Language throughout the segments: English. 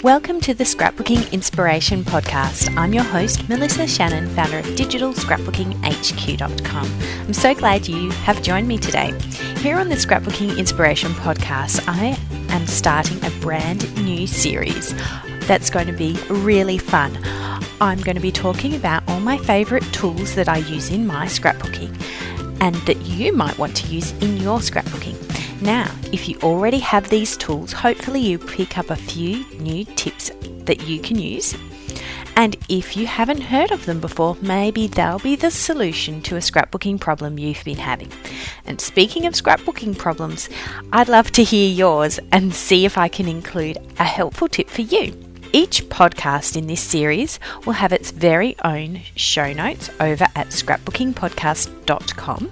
Welcome to the Scrapbooking Inspiration Podcast. I'm your host, Melissa Shannon, founder of digitalscrapbookinghq.com. I'm so glad you have joined me today. Here on the Scrapbooking Inspiration Podcast, I am starting a brand new series that's going to be really fun. I'm going to be talking about all my favourite tools that I use in my scrapbooking and that you might want to use in your scrapbooking. Now, if you already have these tools, hopefully you pick up a few new tips that you can use. And if you haven't heard of them before, maybe they'll be the solution to a scrapbooking problem you've been having. And speaking of scrapbooking problems, I'd love to hear yours and see if I can include a helpful tip for you. Each podcast in this series will have its very own show notes over at scrapbookingpodcast.com.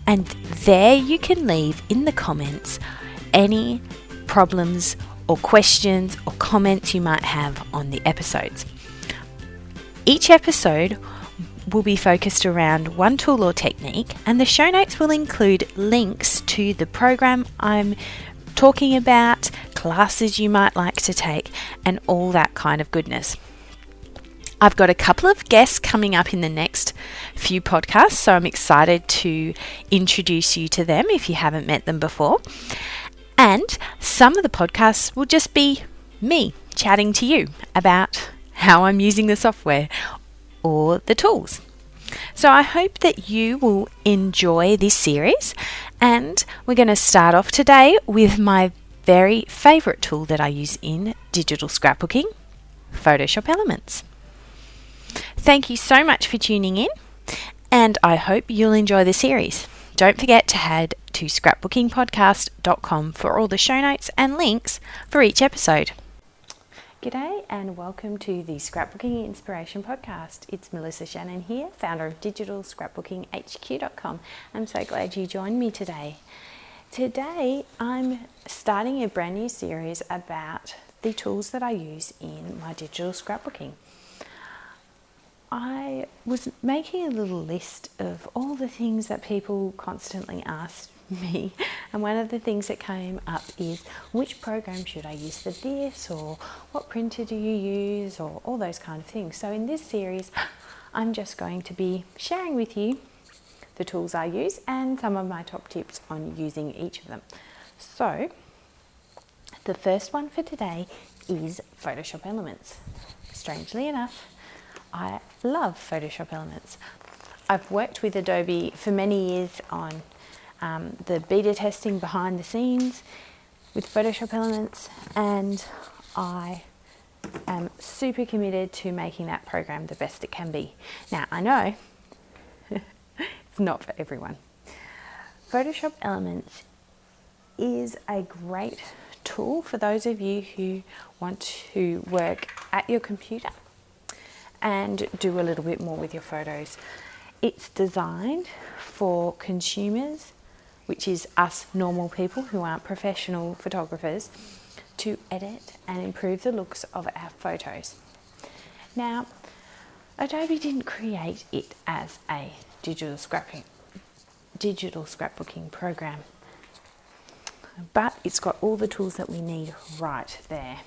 And there you can leave in the comments any problems or questions or comments you might have on the episodes. Each episode will be focused around one tool or technique, and the show notes will include links to the program I'm talking about, classes you might like to take, and all that kind of goodness. I've got a couple of guests coming up in the next few podcasts, so I'm excited to introduce you to them if you haven't met them before. And some of the podcasts will just be me chatting to you about how I'm using the software or the tools. So I hope that you will enjoy this series, and we're going to start off today with my very favourite tool that I use in digital scrapbooking, Photoshop Elements. Thank you so much for tuning in, and I hope you'll enjoy the series. Don't forget to head to scrapbookingpodcast.com for all the show notes and links for each episode. G'day and welcome to the Scrapbooking Inspiration Podcast. It's Melissa Shannon here, founder of digitalscrapbookinghq.com. I'm so glad you joined me today. Today I'm starting a brand new series about the tools that I use in my digital scrapbooking. I was making a little list of all the things that people constantly ask me, and one of the things that came up is, which program should I use for this, or what printer do you use, or all those kind of things. So in this series I'm just going to be sharing with you the tools I use and some of my top tips on using each of them. So the first one for today is Photoshop Elements. Strangely enough, I love Photoshop Elements. I've worked with Adobe for many years on the beta testing behind the scenes with Photoshop Elements, and I am super committed to making that program the best it can be. Now, I know it's not for everyone. Photoshop Elements is a great tool for those of you who want to work at your computer and do a little bit more with your photos. It's designed for consumers, which is us normal people who aren't professional photographers, to edit and improve the looks of our photos. Now, Adobe didn't create it as a digital scrapbooking program, but it's got all the tools that we need right there.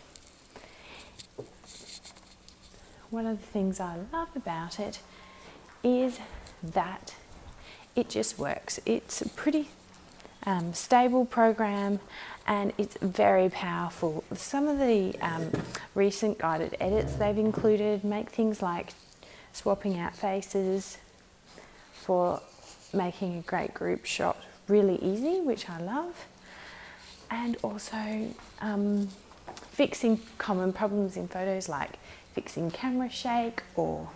One of the things I love about it is that it just works. It's a pretty stable program, and it's very powerful. Some of the recent guided edits they've included make things like swapping out faces for making a great group shot really easy, which I love, and also fixing common problems in photos like fixing camera shake or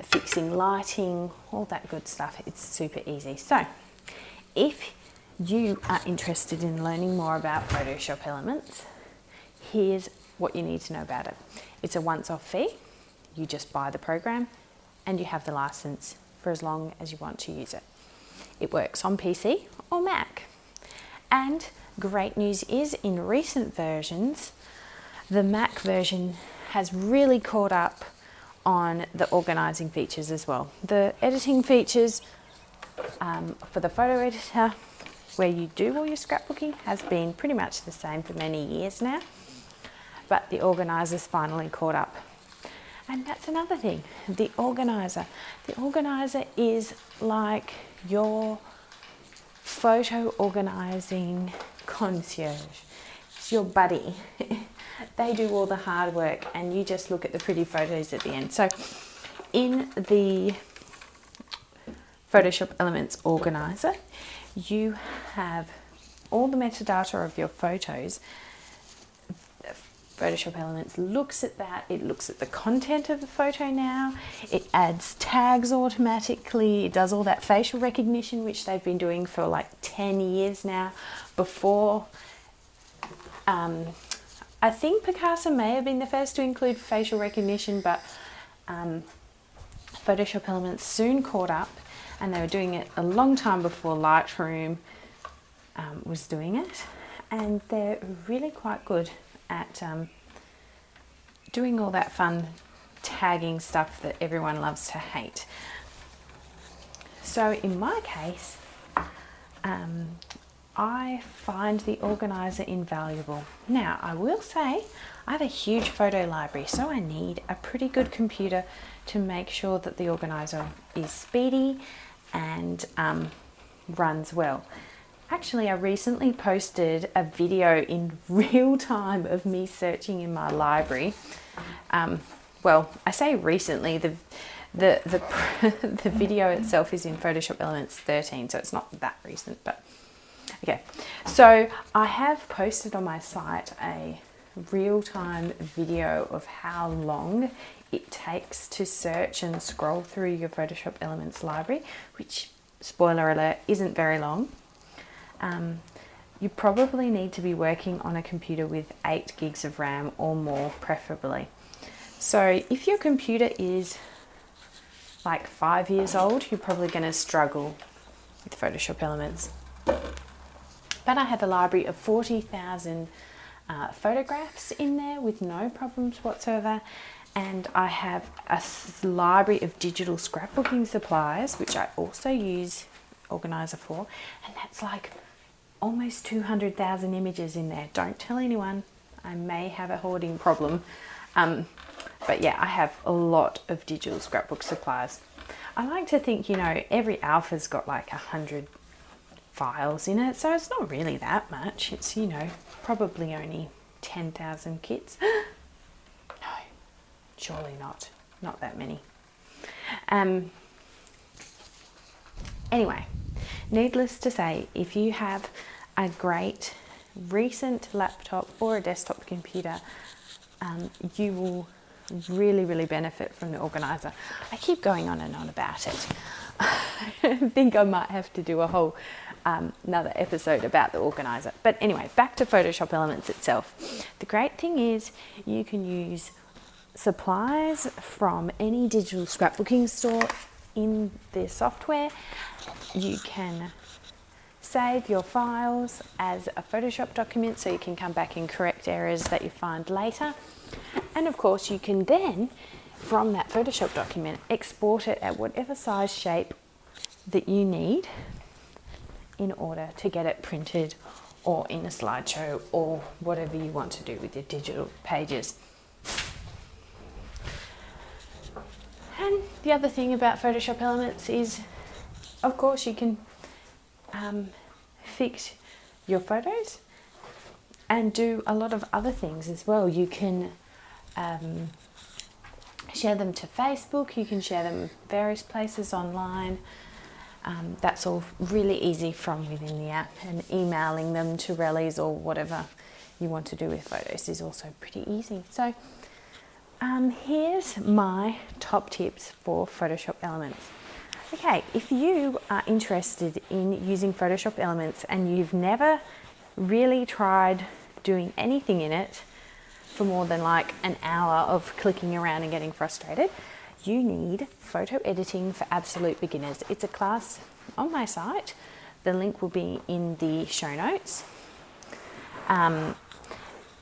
fixing lighting, all that good stuff. It's super easy. So if you are interested in learning more about Photoshop Elements, here's what you need to know about it. It's a once-off fee. You just buy the program and you have the license for as long as you want to use it. It works on PC or Mac. And great news is, in recent versions, the Mac version has really caught up on the organising features as well. The editing features for the photo editor where you do all your scrapbooking has been pretty much the same for many years now, but the organiser's finally caught up. And that's another thing, the organiser. The organiser is like your photo organising concierge. It's your buddy. They do all the hard work and you just look at the pretty photos at the end. So in the Photoshop Elements organiser, you have all the metadata of your photos. Photoshop Elements looks at that. It looks at the content of the photo now. It adds tags automatically. It does all that facial recognition, which they've been doing for like 10 years now. Before, I think Picasa may have been the first to include facial recognition, but Photoshop Elements soon caught up, and they were doing it a long time before Lightroom was doing it. And they're really quite good at doing all that fun tagging stuff that everyone loves to hate. So in my case, I find the organiser invaluable. Now, I will say I have a huge photo library, so I need a pretty good computer to make sure that the organiser is speedy and runs well. Actually, I recently posted a video in real time of me searching in my library. Well, I say recently, the video itself is in Photoshop Elements 13, so it's not that recent, but okay. So I have posted on my site a real-time video of how long it takes to search and scroll through your Photoshop Elements library, which, spoiler alert, isn't very long. You probably need to be working on a computer with 8 gigs of RAM or more, preferably. So if your computer is like 5 years old, you're probably going to struggle with Photoshop Elements. But I have a library of 40,000 photographs in there with no problems whatsoever. And I have a library of digital scrapbooking supplies, which I also use Organizer for, and that's like almost 200,000 images in there. Don't tell anyone, I may have a hoarding problem. But yeah, I have a lot of digital scrapbook supplies. I like to think, you know, every alpha's got like 100 files in it, so it's not really that much. It's, you know, probably only 10,000 kits. No, surely not that many. Anyway, needless to say, if you have a great recent laptop or a desktop computer, you will really benefit from the organizer. I keep going on and on about it. I think I might have to do a whole another episode about the organizer. But anyway, back to Photoshop Elements itself. The great thing is you can use supplies from any digital scrapbooking store in the software. You can save your files as a Photoshop document so you can come back and correct errors that you find later. And of course you can then, from that Photoshop document, export it at whatever size shape that you need in order to get it printed or in a slideshow or whatever you want to do with your digital pages. And the other thing about Photoshop Elements is, of course, you can fix your photos and do a lot of other things as well. You can share them to Facebook, you can share them various places online. That's all really easy from within the app, and emailing them to rallies or whatever you want to do with photos is also pretty easy. So here's my top tips for Photoshop Elements. Okay, if you are interested in using Photoshop Elements and you've never really tried doing anything in it for more than like an hour of clicking around and getting frustrated, you need Photo Editing for Absolute Beginners. It's a class on my site. The link will be in the show notes.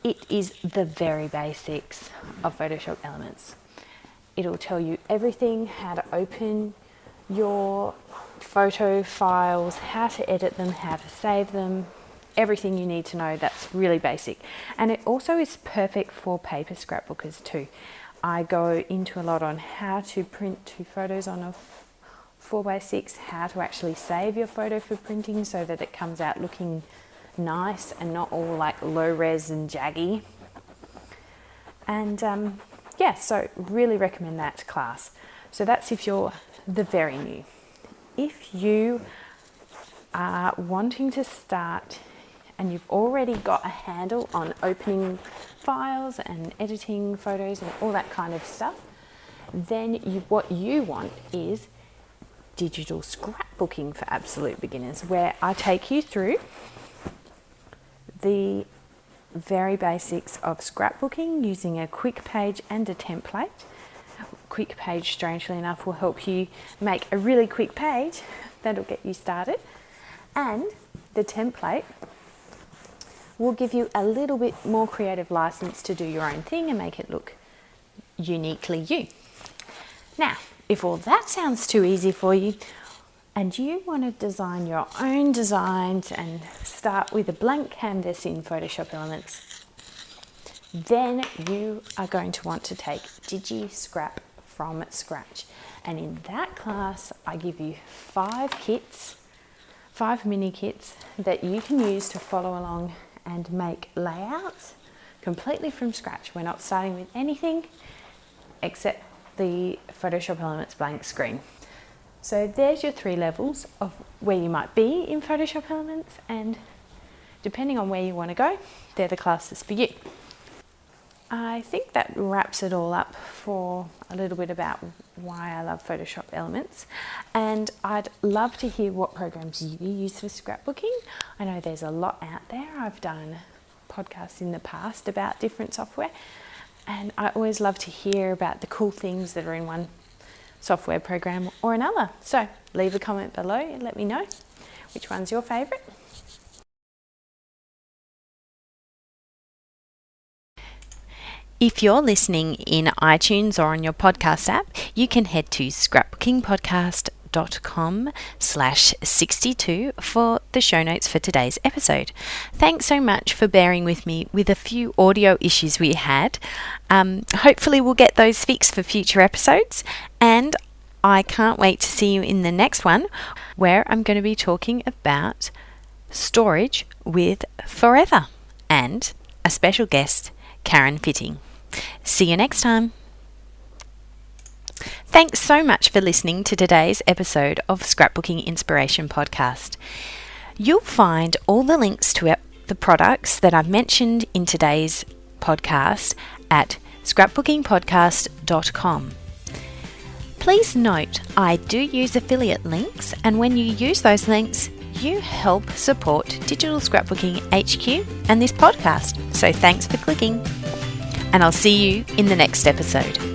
It is the very basics of Photoshop Elements. It'll tell you everything, how to open your photo files, how to edit them, how to save them, everything you need to know. That's really basic. And it also is perfect for paper scrapbookers too. I go into a lot on how to print 2 photos on a 4x6, how to actually save your photo for printing so that it comes out looking nice and not all like low res and jaggy. And so really recommend that class. So that's if you're the very new. If you are wanting to start and you've already got a handle on opening files and editing photos and all that kind of stuff, then what you want is digital scrapbooking for absolute beginners, where I take you through the very basics of scrapbooking using a quick page and a template. Quick page, strangely enough, will help you make a really quick page that'll get you started, and the template will give you a little bit more creative license to do your own thing and make it look uniquely you. Now, if all that sounds too easy for you and you want to design your own designs and start with a blank canvas in Photoshop Elements, then you are going to want to take Digiscrap from scratch. And in that class, I give you 5 mini kits that you can use to follow along and make layouts completely from scratch. We're not starting with anything except the Photoshop Elements blank screen. So there's your 3 levels of where you might be in Photoshop Elements, and depending on where you want to go, they're the classes for you. I think that wraps it all up for a little bit about why I love Photoshop Elements, and I'd love to hear what programs you use for scrapbooking. I know there's a lot out there. I've done podcasts in the past about different software, and I always love to hear about the cool things that are in one software program or another. So leave a comment below and let me know which one's your favourite. If you're listening in iTunes or on your podcast app, you can head to scrapbookingpodcast.com/62 for the show notes for today's episode. Thanks so much for bearing with me with a few audio issues we had. Hopefully we'll get those fixed for future episodes, and I can't wait to see you in the next one, where I'm going to be talking about storage with Forever and a special guest, Karen Fitting. See you next time. Thanks so much for listening to today's episode of Scrapbooking Inspiration Podcast. You'll find all the links to the products that I've mentioned in today's podcast at scrapbookingpodcast.com. Please note, I do use affiliate links, and when you use those links, you help support Digital Scrapbooking HQ and this podcast. So thanks for clicking, and I'll see you in the next episode.